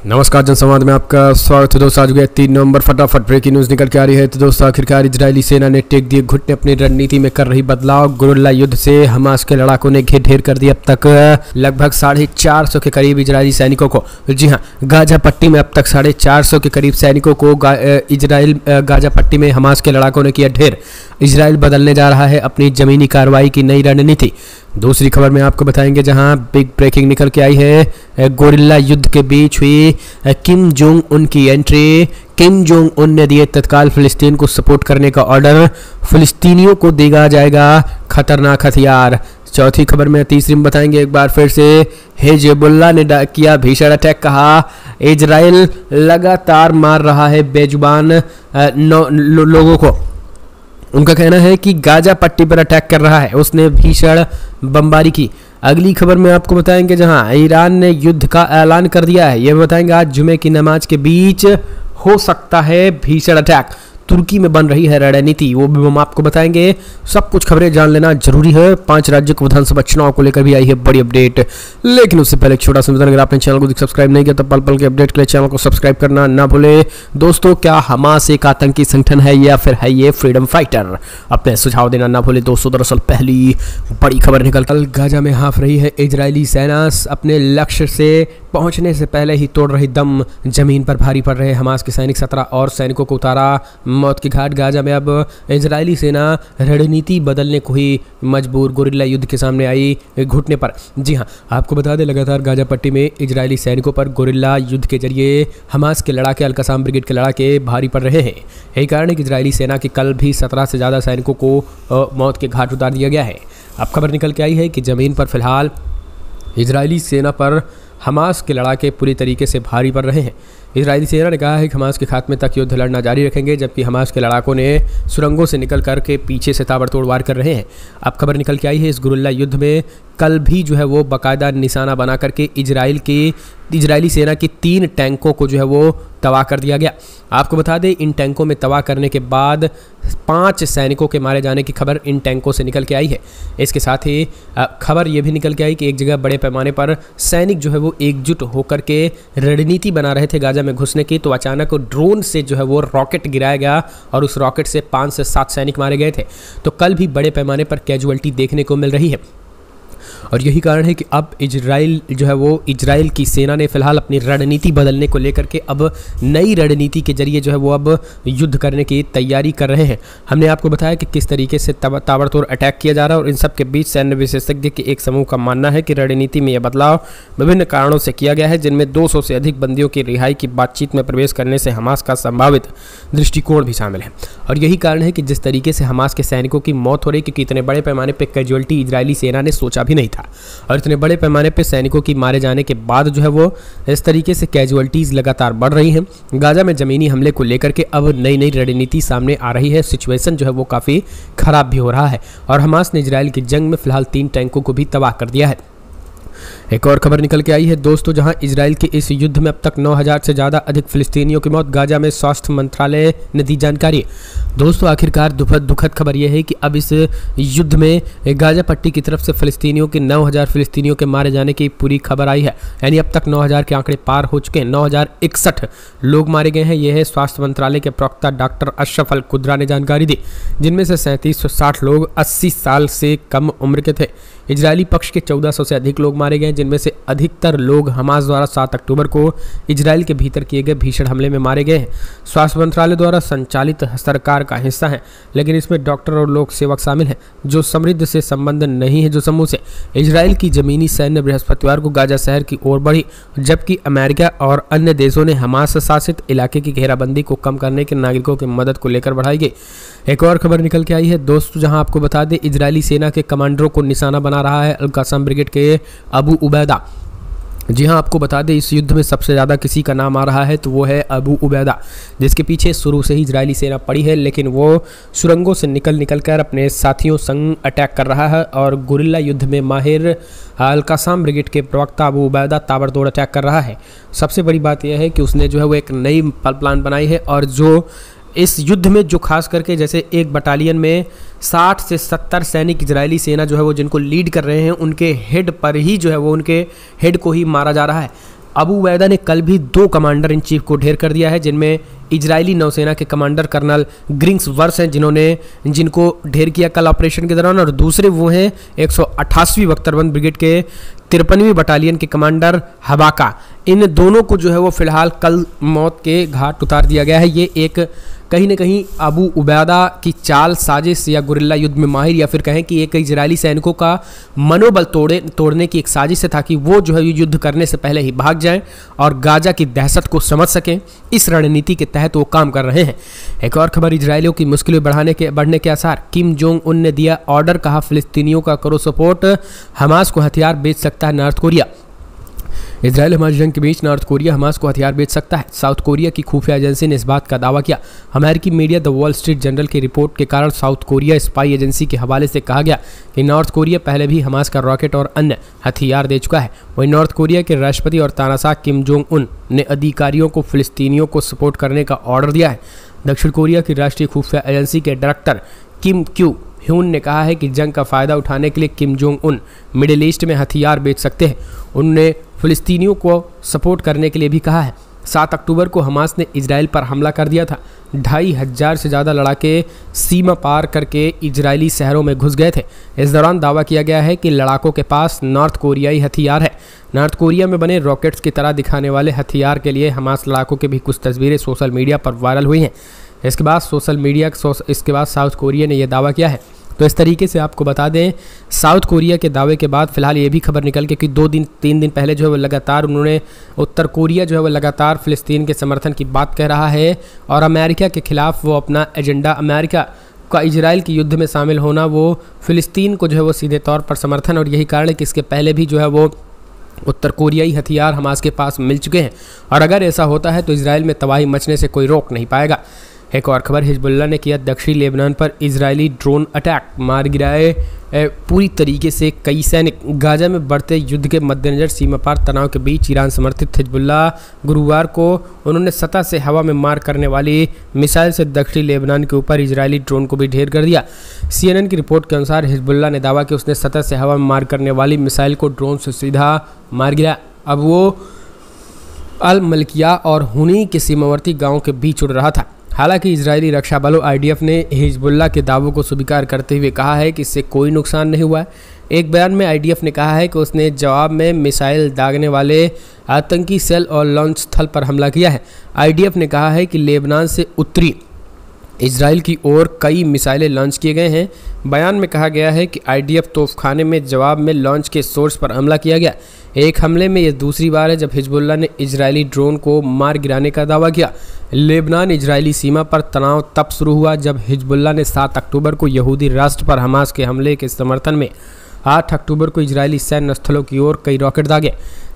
नमस्कार जनसंवाद में आपका स्वागत है दोस्तों। आज गए 3 नवंबर फटाफट ब्रेकिंग न्यूज़ निकल के आ रही है। तो दोस्तों आखिरकार इजरायली सेना ने टेक दिए घुटने, अपनी रणनीति में कर रही बदलाव। गुरिल्ला युद्ध से हमास के लड़ाकों ने घेर ढेर कर दिया अब तक लगभग 450 के करीब इजरायली सैनिकों को। जी हाँ, गाजा पट्टी में अब तक 450 के करीब सैनिकों को इजराइल गाजा पट्टी में हमास के लड़ाकों ने किया ढेर। इजराइल बदलने जा रहा है अपनी जमीनी कार्रवाई की नई रणनीति। दूसरी खबर में आपको बताएंगे जहां बिग ब्रेकिंग निकल के आई है। गोरिल्ला युद्ध के बीच हुई किम जोंग उन की एंट्री। किम जोंग उन ने दिए तत्काल फिलिस्तीन को सपोर्ट करने का ऑर्डर। फिलिस्तीनियों को देगा जाएगा खतरनाक हथियार। चौथी खबर में तीसरी में बताएंगे एक बार फिर से हिजबुल्लाह ने किया भीषण अटैक। कहा इजराइल लगातार मार रहा है बेजुबान लोगों को। उनका कहना है कि गाजा पट्टी पर अटैक कर रहा है, उसने भीषण बमबारी की। अगली खबर में आपको बताएंगे जहां ईरान ने युद्ध का ऐलान कर दिया है। यह बताएंगे आज जुमे की नमाज के बीच हो सकता है भीषण अटैक। तुर्की में बन रही है रणनीति, वो भी हम आपको बताएंगे। सब कुछ खबरें जान लेना जरूरी है। 5 राज्यों के विधानसभा चुनाव को लेकर भी आई है बड़ी अपडेट। लेकिन उससे पहले एक छोटा सा निवेदन, अगर आपने चैनल को सब्सक्राइब नहीं किया तो पल पल के अपडेट के लिए चैनल को सब्सक्राइब करना ना भूले। दोस्तों, क्या हमास एक आतंकी संगठन है या फिर है ये फ्रीडम फाइटर? अपने सुझाव देना ना भूले दोस्तों। दरअसल पहली बड़ी खबर निकल कल गाजा में हाँफ रही है इजरायली सेना। अपने लक्ष्य से पहुंचने से पहले ही तोड़ रही दम। जमीन पर भारी पड़ रहे हमास के सैनिक 17 और सैनिकों को उतारा मौत की घाट। गाजा में अब इजरायली सेना रणनीति बदलने को ही मजबूर। गोरिल्ला युद्ध के सामने आई घुटने पर। जी हां, आपको बता दें लगातार गाजा पट्टी में इजरायली सैनिकों पर गोरिल्ला युद्ध के जरिए हमास के लड़ाके, अल कसाम ब्रिगेड के लड़ाके भारी पड़ रहे हैं। यही कारण है कि इजरायली सेना के कल भी 17 से ज़्यादा सैनिकों को मौत के घाट उतार दिया गया है। अब खबर निकल के आई है कि ज़मीन पर फिलहाल इजरायली सेना पर हमास के लड़ाके पूरी तरीके से भारी पड़ रहे हैं। इजरायली सेना ने कहा है कि हमास के खात्मे तक युद्ध लड़ना जारी रखेंगे, जबकि हमास के लड़ाकों ने सुरंगों से निकल कर के पीछे से ताबड़तोड़ वार कर रहे हैं। अब खबर निकल के आई है इस गुरिल्ला युद्ध में कल भी जो है वो बाकायदा निशाना बना करके इजरायली सेना की 3 टैंकों को जो है वो तबाह कर दिया गया। आपको बता दें इन टैंकों में तबाह करने के बाद 5 सैनिकों के मारे जाने की खबर इन टैंकों से निकल के आई है। इसके साथ ही खबर ये भी निकल के आई कि एक जगह बड़े पैमाने पर सैनिक जो है वो एकजुट होकर के रणनीति बना रहे थे गाजा में घुसने की, तो अचानक ड्रोन से जो है वो रॉकेट गिराया गया और उस रॉकेट से 5 से 7 सैनिक मारे गए थे। तो कल भी बड़े पैमाने पर कैजुअल्टी देखने को मिल रही है और यही कारण है कि अब इजराइल जो है वो इजराइल की सेना ने फिलहाल अपनी रणनीति बदलने को लेकर के अब नई रणनीति के जरिए जो है वो अब युद्ध करने की तैयारी कर रहे हैं। हमने आपको बताया कि किस तरीके से ताबड़तोड़ अटैक किया जा रहा है और इन सब के बीच सैन्य विशेषज्ञ के एक समूह का मानना है कि रणनीति में यह बदलाव विभिन्न कारणों से किया गया है, जिनमें 200 से अधिक बंदियों की रिहाई की बातचीत में प्रवेश करने से हमास का संभावित दृष्टिकोण भी शामिल है। और यही कारण है कि जिस तरीके से हमास के सैनिकों की मौत हो रही, क्योंकि इतने बड़े पैमाने पर कैजुअल्टी इजरायली सेना ने सोचा भी नहीं था और इतने बड़े पैमाने पे सैनिकों की मारे जाने के बाद जो है वो इस तरीके से कैजुअल्टीज लगातार बढ़ रही हैं। गाजा में ज़मीनी हमले को लेकर के अब नई रणनीति सामने आ रही है। सिचुएशन जो है वो काफ़ी ख़राब भी हो रहा है और हमास ने इजराइल की जंग में फिलहाल 3 टैंकों को भी तबाह कर दिया है। एक और खबर निकल के आई है दोस्तों, जहां इजराइल के इस युद्ध में अब तक 9000 से ज़्यादा अधिक फिलिस्तीनियों की मौत। गाजा में स्वास्थ्य मंत्रालय ने दी जानकारी। दोस्तों आखिरकार दुखद खबर यह है कि अब इस युद्ध में गाजा पट्टी की तरफ से फिलिस्तीनियों के 9000 फिलिस्तीनियों के मारे जाने की पूरी खबर आई है। यानी अब तक 9000 के आंकड़े पार हो चुके हैं। 9061 लोग मारे गए हैं। यह है स्वास्थ्य मंत्रालय के प्रवक्ता डॉक्टर अशरफ अल कुद्रा ने जानकारी दी, जिनमें से 3760 लोग 80 साल से कम उम्र के थे। इजरायली पक्ष के 1400 से अधिक लोग मारे गए, जिनमें से अधिकतर लोग हमास द्वारा 7 अक्टूबर को इजराइल के भीतर किए गए भीषण हमले में मारे गए हैं। स्वास्थ्य मंत्रालय द्वारा संचालित सरकार का हिस्सा है, लेकिन इसमें डॉक्टर और लोक सेवक शामिल हैं जो समृद्ध से संबंध नहीं है जो समूह से। इजराइल की जमीनी सैन्य बृहस्पतिवार को गाजा शहर की ओर बढ़ी, जबकि अमेरिका और अन्य देशों ने हमास शासित इलाके की घेराबंदी को कम करने के नागरिकों की मदद को लेकर बढ़ाई गई। एक और खबर निकल के आई है दोस्तों, जहां आपको बता दें इजरायली सेना के कमांडरों को निशाना बना रहा है अल कसाम ब्रिगेड के अबू उबैदा। जी हाँ, आपको बता दें इस युद्ध में सबसे ज़्यादा किसी का नाम आ रहा है तो वो है अबू उबैदा, जिसके पीछे शुरू से ही इजरायली सेना पड़ी है, लेकिन वो सुरंगों से निकल कर अपने साथियों संग अटैक कर रहा है और गुरिल्ला युद्ध में माहिर अल कसाम ब्रिगेड के प्रवक्ता अबू उबैदा ताबड़तोड़ अटैक कर रहा है। सबसे बड़ी बात यह है कि उसने जो है वो एक नई प्लान बनाई है और जो इस युद्ध में जो खास करके जैसे एक बटालियन में 60 से 70 सैनिक इजरायली सेना जो है वो जिनको लीड कर रहे हैं उनके हेड पर ही जो है वो उनके हेड को ही मारा जा रहा है। अबू उबैदा ने कल भी 2 कमांडर इन चीफ को ढेर कर दिया है, जिनमें इजरायली नौसेना के कमांडर कर्नल ग्रिंग्स वर्स हैं जिनको ढेर किया कल ऑपरेशन के दौरान, और दूसरे वो हैं 188वीं बख्तरबंद ब्रिगेड के 53वीं बटालियन के कमांडर हबाका। इन दोनों को जो है वो फिलहाल कल मौत के घाट उतार दिया गया है। ये एक कहीं ना कहीं अबू उबैदा की चाल, साजिश या गुरिल्ला युद्ध में माहिर, या फिर कहें कि एक इजरायली सैनिकों का मनोबल तोड़ने की एक साजिश है, ताकि वो जो है युद्ध करने से पहले ही भाग जाएं और गाजा की दहशत को समझ सकें। इस रणनीति के तहत वो काम कर रहे हैं। एक और खबर, इजरायलियों की मुश्किलें बढ़ने के आसार। किम जोंग उन ने दिया ऑर्डर, कहा फिलिस्तीनियों का करो सपोर्ट, हमास को हथियार बेच सकता है नॉर्थ कोरिया। इजराइल हमास जंग के बीच नॉर्थ कोरिया हमास को हथियार बेच सकता है। साउथ कोरिया की खुफिया एजेंसी ने इस बात का दावा किया। अमेरिकी media the wall street journal की रिपोर्ट के कारण साउथ कोरिया स्पाई एजेंसी के हवाले से कहा गया कि नॉर्थ कोरिया पहले भी हमास का रॉकेट और अन्य हथियार दे चुका है। वहीं नॉर्थ कोरिया के राष्ट्रपति और तानाशाह किम जोंग उन ने अधिकारियों को फिलिस्तीनियों को सपोर्ट करने का ऑर्डर दिया है। दक्षिण कोरिया की राष्ट्रीय खुफिया एजेंसी के डायरेक्टर किम क्यू ह्यून ने कहा है कि जंग का फ़ायदा उठाने के लिए Kim Jong Un middle east में हथियार बेच सकते हैं। उन्होंने फिलिस्तीनियों को सपोर्ट करने के लिए भी कहा है। 7 अक्टूबर को हमास ने इजराइल पर हमला कर दिया था। 2500 से ज़्यादा लड़ाके सीमा पार करके इजरायली शहरों में घुस गए थे। इस दौरान दावा किया गया है कि लड़ाकों के पास नॉर्थ कोरियाई हथियार है। नॉर्थ कोरिया में बने रॉकेट्स की तरह दिखाने वाले हथियार के लिए हमास लड़ाकों की भी कुछ तस्वीरें सोशल मीडिया पर वायरल हुई हैं। इसके बाद साउथ कोरिया ने यह दावा किया है। तो इस तरीके से आपको बता दें, साउथ कोरिया के दावे के बाद फिलहाल ये भी खबर निकल के कि 3 दिन पहले जो है वो लगातार उन्होंने उत्तर कोरिया जो है वो लगातार फिलिस्तीन के समर्थन की बात कह रहा है और अमेरिका के खिलाफ वो अपना एजेंडा, अमेरिका का इजराइल के युद्ध में शामिल होना, वो फिलिस्तीन को जो है वो सीधे तौर पर समर्थन, और यही कारण है कि इसके पहले भी जो है वो उत्तर कोरियाई हथियार हमास के पास मिल चुके हैं। और अगर ऐसा होता है तो इजराइल में तबाही मचने से कोई रोक नहीं पाएगा। एक और खबर, हिजबुल्लाह ने किया दक्षिणी लेबनान पर इजरायली ड्रोन अटैक, मार गिराए पूरी तरीके से कई सैनिक। गाजा में बढ़ते युद्ध के मद्देनजर सीमा पार तनाव के बीच ईरान समर्थित हिजबुल्लाह गुरुवार को उन्होंने सतह से हवा में मार करने वाली मिसाइल से दक्षिणी लेबनान के ऊपर इजरायली ड्रोन को भी ढेर कर दिया। CNN की रिपोर्ट के अनुसार हिजबुल्लाह ने दावा कि उसने सतह से हवा में मार करने वाली मिसाइल को ड्रोन से सीधा मार गिराया। अब वो अल मलकिया और हुनी के सीमावर्ती गाँव के बीच उड़ रहा था। हालांकि इजरायली रक्षा बलों IDF ने हिजबुल्लाह के दावों को स्वीकार करते हुए कहा है कि इससे कोई नुकसान नहीं हुआ है। एक बयान में IDF ने कहा है कि उसने जवाब में मिसाइल दागने वाले आतंकी सेल और लॉन्च स्थल पर हमला किया है। IDF ने कहा है कि लेबनान से उत्तरी इजराइल की ओर कई मिसाइलें लॉन्च किए गए हैं। बयान में कहा गया है कि IDF तोपखाने में जवाब में लॉन्च के सोर्स पर हमला किया गया। एक हमले में यह दूसरी बार है जब हिजबुल्लाह ने इजरायली ड्रोन को मार गिराने का दावा किया। लेबनान इजरायली सीमा पर तनाव तब शुरू हुआ जब हिजबुल्लाह ने 7 अक्टूबर को यहूदी राष्ट्र पर हमास के हमले के समर्थन में 8 अक्टूबर को इजरायली सैन्य स्थलों की ओर कई रॉकेट दागे।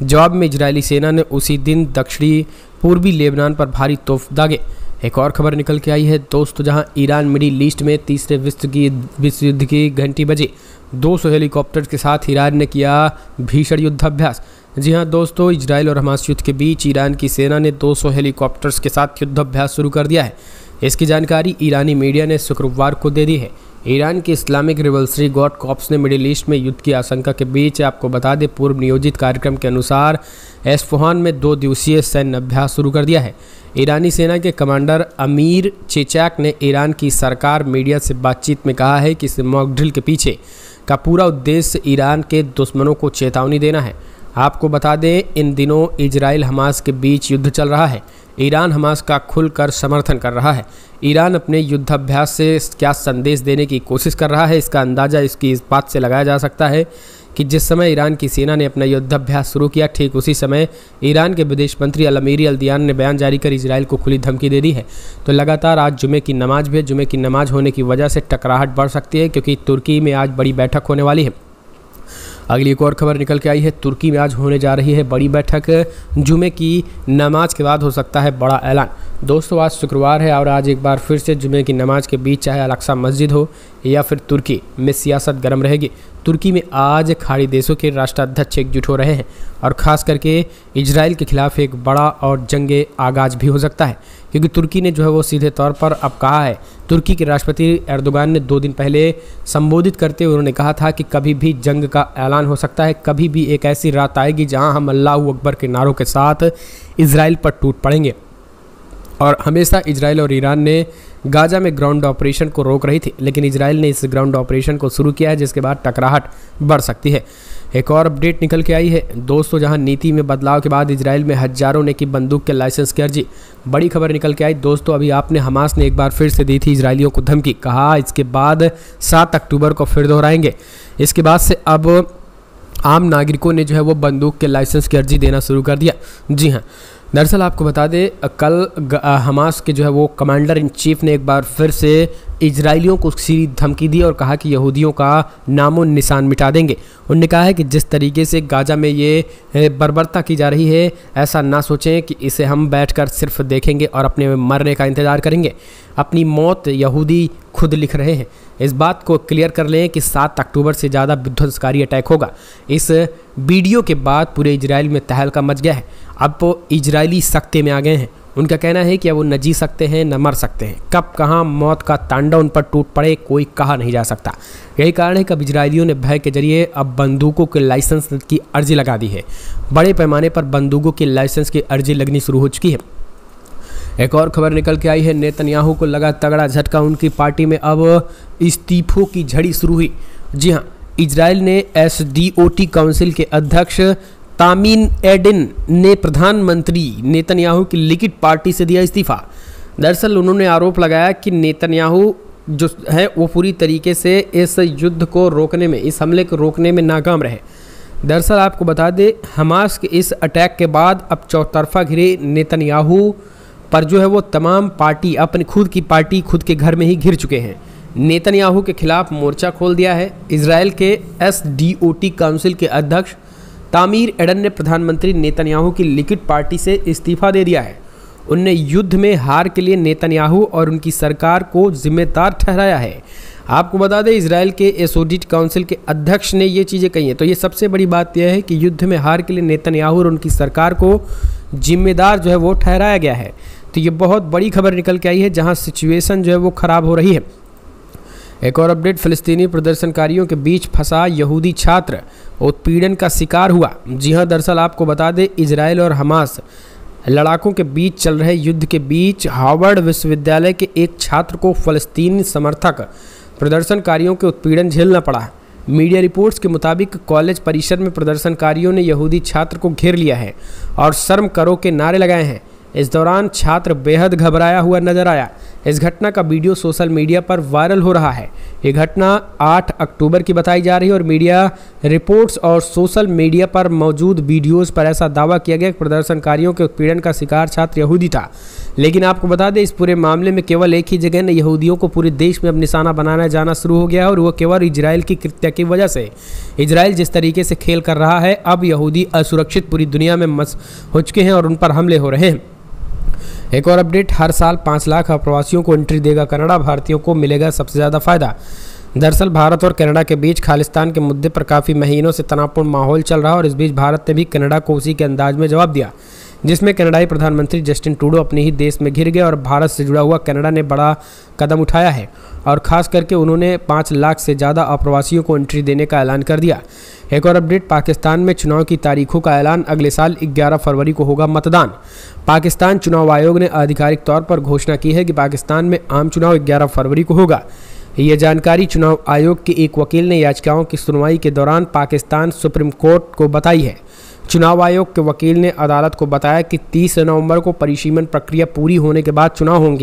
जवाब में इजरायली सेना ने उसी दिन दक्षिणी पूर्वी लेबनान पर भारी तोप दागे। एक और खबर निकल के आई है दोस्तों, जहां ईरान मिडिल ईस्ट में तीसरे विश्व युद्ध की घंटी बजी। 200 हेलीकॉप्टर के साथ ईरान ने किया भीषण युद्धाभ्यास। जी हां दोस्तों, इजराइल और हमास युद्ध के बीच ईरान की सेना ने 200 हेलीकॉप्टर्स के साथ युद्धाभ्यास शुरू कर दिया है। इसकी जानकारी ईरानी मीडिया ने शुक्रवार को दे दी है। ईरान के इस्लामिक रिवॉल्यूशनरी गार्ड कॉर्प्स ने मिडिल ईस्ट में युद्ध की आशंका के बीच, आपको बता दें, पूर्व नियोजित कार्यक्रम के अनुसार एस्फहान में 2 दिवसीय सैन्य अभ्यास शुरू कर दिया है। ईरानी सेना के कमांडर अमीर चेचैक ने ईरान की सरकार मीडिया से बातचीत में कहा है कि इस मॉक ड्रिल के पीछे का पूरा उद्देश्य ईरान के दुश्मनों को चेतावनी देना है। आपको बता दें, इन दिनों इजराइल हमास के बीच युद्ध चल रहा है। ईरान हमास का खुलकर समर्थन कर रहा है। ईरान अपने युद्धाभ्यास से क्या संदेश देने की कोशिश कर रहा है, इसका अंदाज़ा इस बात से लगाया जा सकता है कि जिस समय ईरान की सेना ने अपना युद्धाभ्यास शुरू किया, ठीक उसी समय ईरान के विदेश मंत्री अल-अमीरी अल-दियान ने बयान जारी कर इजराइल को खुली धमकी दे दी है। तो लगातार आज जुमे की नमाज भी है। जुमे की नमाज होने की वजह से टकराहट बढ़ सकती है, क्योंकि तुर्की में आज बड़ी बैठक होने वाली है। अगली एक और खबर निकल के आई है, तुर्की में आज होने जा रही है बड़ी बैठक। जुमे की नमाज के बाद हो सकता है बड़ा ऐलान। दोस्तों, आज शुक्रवार है और आज एक बार फिर से जुमे की नमाज के बीच, चाहे अल-अक्सा मस्जिद हो या फिर तुर्की में, सियासत गर्म रहेगी। तुर्की में आज खाड़ी देशों के राष्ट्राध्यक्ष एकजुट हो रहे हैं और ख़ास करके इजराइल के खिलाफ एक बड़ा और जंग आगाज भी हो सकता है, क्योंकि तुर्की ने जो है वो सीधे तौर पर अब कहा है। तुर्की के राष्ट्रपति एर्दोगान ने 2 दिन पहले संबोधित करते हुए उन्होंने कहा था कि कभी भी जंग का ऐलान हो सकता है, कभी भी एक ऐसी रात आएगी जहां हम अल्लाहू अकबर के नारों के साथ इजराइल पर टूट पड़ेंगे। और हमेशा इजराइल और ईरान ने गाजा में ग्राउंड ऑपरेशन को रोक रही थी, लेकिन इजराइल ने इस ग्राउंड ऑपरेशन को शुरू किया है, जिसके बाद टकराहट बढ़ सकती है। एक और अपडेट निकल के आई है दोस्तों, जहां नीति में बदलाव के बाद इजराइल में हजारों ने की बंदूक के लाइसेंस की अर्जी। बड़ी खबर निकल के आई दोस्तों, अभी आपने हमास ने एक बार फिर से दी थी इजरायलियों को धमकी, कहा इसके बाद 7 अक्टूबर को फिर दोहराएंगे। इसके बाद से अब आम नागरिकों ने जो है वो बंदूक के लाइसेंस की अर्जी देना शुरू कर दिया। जी हाँ, दरअसल आपको बता दें, कल हमास के जो है वो कमांडर इन चीफ ने एक बार फिर से इजरायलियों को सीधी धमकी दी और कहा कि यहूदियों का नामो निशान मिटा देंगे। उन्होंने कहा है कि जिस तरीके से गाजा में ये बर्बरता की जा रही है, ऐसा ना सोचें कि इसे हम बैठकर सिर्फ देखेंगे और अपने मरने का इंतज़ार करेंगे। अपनी मौत यहूदी खुद लिख रहे हैं। इस बात को क्लियर कर लें कि 7 अक्टूबर से ज़्यादा विध्वंसकारी अटैक होगा। इस वीडियो के बाद पूरे इजराइल में तहलका मच गया है। अब वो इजरायली सख्ते में आ गए हैं। उनका कहना है कि अब वो न जी सकते हैं न मर सकते हैं। कब कहाँ मौत का तांडव उन पर टूट पड़े कोई कहा नहीं जा सकता। यही कारण है कि अब इजरायलियों ने भय के जरिए अब बंदूकों के लाइसेंस की अर्जी लगा दी है। बड़े पैमाने पर बंदूकों के लाइसेंस की अर्जी लगनी शुरू हो चुकी है। एक और खबर निकल के आई है, नेतन्याहू को लगा तगड़ा झटका, उनकी पार्टी में अब इस्तीफों की झड़ी शुरू हुई। जी हाँ, इजराइल ने SDOT काउंसिल के अध्यक्ष तामीन एडिन ने प्रधानमंत्री नेतन्याहू की लिक्विड पार्टी से दिया इस्तीफा। दरअसल उन्होंने आरोप लगाया कि नेतन्याहू जो है वो पूरी तरीके से इस युद्ध को रोकने में, इस हमले को रोकने में नाकाम रहे। दरअसल आपको बता दें, हमास के इस अटैक के बाद अब चौतरफा घिरे नेतन्याहू पर जो है वो तमाम पार्टी अपनी खुद की पार्टी खुद के घर में ही घिर चुके हैं। नेतन्याहू के खिलाफ मोर्चा खोल दिया है। इजराइल के SDOT काउंसिल के अध्यक्ष तामीर एडन ने प्रधानमंत्री नेतन्याहू की लिक्विड पार्टी से इस्तीफा दे दिया है। उनने युद्ध में हार के लिए नेतन्याहू और उनकी सरकार को जिम्मेदार ठहराया है। आपको बता दें, इजराइल के SDOT काउंसिल के अध्यक्ष ने ये चीज़ें कही हैं। तो ये सबसे बड़ी बात यह है कि युद्ध में हार के लिए नेतन्याहू और उनकी सरकार को जिम्मेदार जो है वो ठहराया गया है। तो ये बहुत बड़ी खबर निकल के आई है, जहाँ सिचुएशन जो है वो ख़राब हो रही है। एक और अपडेट, फ़िलिस्तीनी प्रदर्शनकारियों के बीच फंसा यहूदी छात्र उत्पीड़न का शिकार हुआ। जी हाँ, दरअसल आपको बता दें, इजराइल और हमास लड़ाकों के बीच चल रहे युद्ध के बीच हार्वर्ड विश्वविद्यालय के एक छात्र को फ़लस्तीनी समर्थक प्रदर्शनकारियों के उत्पीड़न झेलना पड़ा। मीडिया रिपोर्ट्स के मुताबिक कॉलेज परिसर में प्रदर्शनकारियों ने यहूदी छात्र को घेर लिया है और शर्म करो के नारे लगाए हैं। इस दौरान छात्र बेहद घबराया हुआ नजर आया। इस घटना का वीडियो सोशल मीडिया पर वायरल हो रहा है। ये घटना 8 अक्टूबर की बताई जा रही है और मीडिया रिपोर्ट्स और सोशल मीडिया पर मौजूद वीडियोस पर ऐसा दावा किया गया कि प्रदर्शनकारियों के उत्पीड़न का शिकार छात्र यहूदी था। लेकिन आपको बता दें, इस पूरे मामले में केवल एक ही जगह ने यहूदियों को पूरे देश में अब निशाना बनाना जाना शुरू हो गया है और वो केवल इजराइल की कृत्य की वजह से। इजराइल जिस तरीके से खेल कर रहा है, अब यहूदी असुरक्षित पूरी दुनिया में हो चुके हैं और उन पर हमले हो रहे हैं। एक और अपडेट, हर साल 5 लाख अप्रवासियों को एंट्री देगा कनाडा, भारतीयों को मिलेगा सबसे ज़्यादा फायदा। दरअसल भारत और कनाडा के बीच खालिस्तान के मुद्दे पर काफ़ी महीनों से तनावपूर्ण माहौल चल रहा और इस बीच भारत ने भी कनाडा को उसी के अंदाज में जवाब दिया, जिसमें कनाडाई प्रधानमंत्री जस्टिन ट्रूडो अपने ही देश में घिर गए और भारत से जुड़ा हुआ कनाडा ने बड़ा कदम उठाया है और ख़ास करके उन्होंने 5 लाख से ज़्यादा अप्रवासियों को एंट्री देने का ऐलान कर दिया। एक और अपडेट, पाकिस्तान में चुनाव की तारीखों का ऐलान, अगले साल 11 फरवरी को होगा मतदान। पाकिस्तान चुनाव आयोग ने आधिकारिक तौर पर घोषणा की है कि पाकिस्तान में आम चुनाव 11 फरवरी को होगा। ये जानकारी चुनाव आयोग के एक वकील ने याचिकाओं की सुनवाई के दौरान पाकिस्तान सुप्रीम कोर्ट को बताई है। चुनाव आयोग के वकील ने अदालत को बताया कि 30 नवंबर को परिसीमन प्रक्रिया पूरी होने के बाद चुनाव होंगे।